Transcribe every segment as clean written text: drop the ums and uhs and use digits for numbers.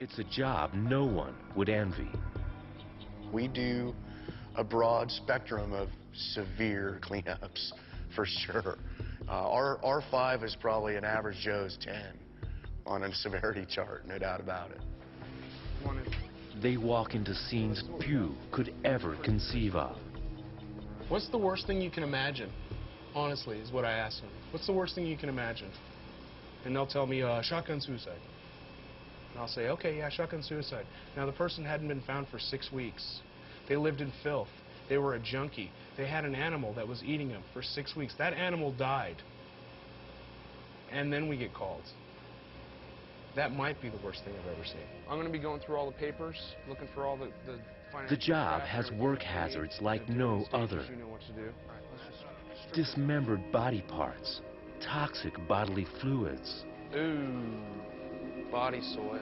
It's a job no one would envy. We do a broad spectrum of severe cleanups, for sure. Our 5 is probably an average Joe's 10 on a severity chart, no doubt about it. They walk into scenes few could ever conceive of. What's the worst thing you can imagine? Honestly, is what I ask them. What's the worst thing you can imagine? And they'll tell me, shotgun suicide. And I'll say, okay, yeah, shotgun suicide. Now, the person hadn't been found for 6 weeks. They lived in filth. They were a junkie. They had an animal that was eating them for 6 weeks. That animal died. And then we get called. That might be the worst thing I've ever seen. I'm going to be going through all the papers, looking for all the financial. The job has work hazards like no other. You know what to do. All right, let's just Dismembered body parts, toxic bodily fluids. Ooh, body soil.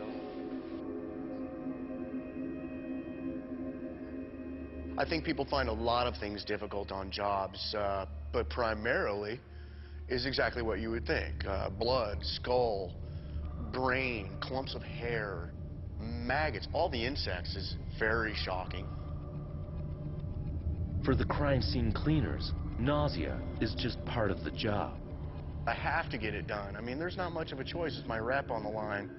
I think people find a lot of things difficult on jobs, but primarily is exactly what you would think. Blood, skull, brain, clumps of hair, maggots, all the insects is very shocking. For the crime scene cleaners, nausea is just part of the job. I have to get it done. I mean, there's not much of a choice. It's my rep on the line.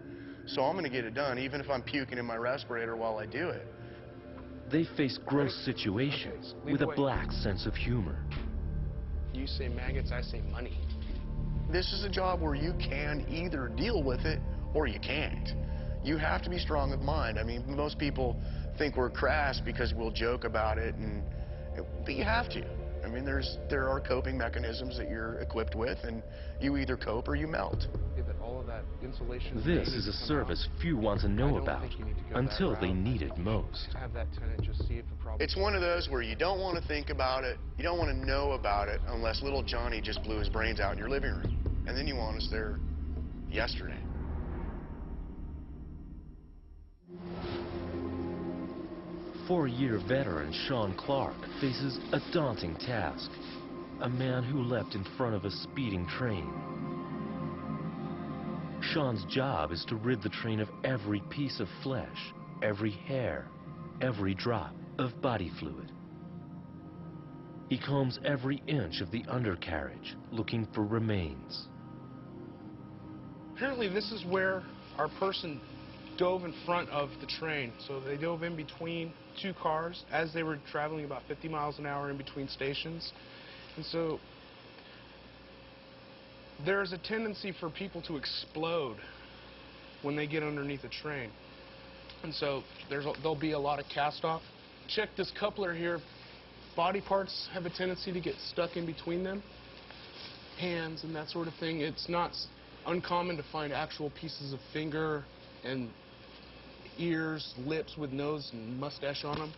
So I'm going to get it done, even if I'm puking in my respirator while I do it. They face gross situations with a black sense of humor. You say maggots, I say money. This is a job where you can either deal with it or you can't. You have to be strong of mind. I mean, most people think we're crass because we'll joke about it, but you have to. I mean, there are coping mechanisms that you're equipped with, and you either cope or you melt. All of that insulation This is a service few want to know about until they need it most. Have that tenant just see if the problem. It's one of those where you don't want to think about it, you don't want to know about it unless little Johnny just blew his brains out in your living room. And then you want us there yesterday. Four-year veteran Sean Clark faces a daunting task. A man who leapt in front of a speeding train. Sean's job is to rid the train of every piece of flesh, every hair, every drop of body fluid. He combs every inch of the undercarriage, looking for remains. Apparently this is where our person dove in front of the train. So they dove in between two cars as they were traveling about 50 miles an hour in between stations. And so there's a tendency for people to explode when they get underneath a train. And so there'll be a lot of cast off. Check this coupler here. Body parts have a tendency to get stuck in between them. Hands and that sort of thing. It's not uncommon to find actual pieces of finger and ears, lips with nose and mustache on them.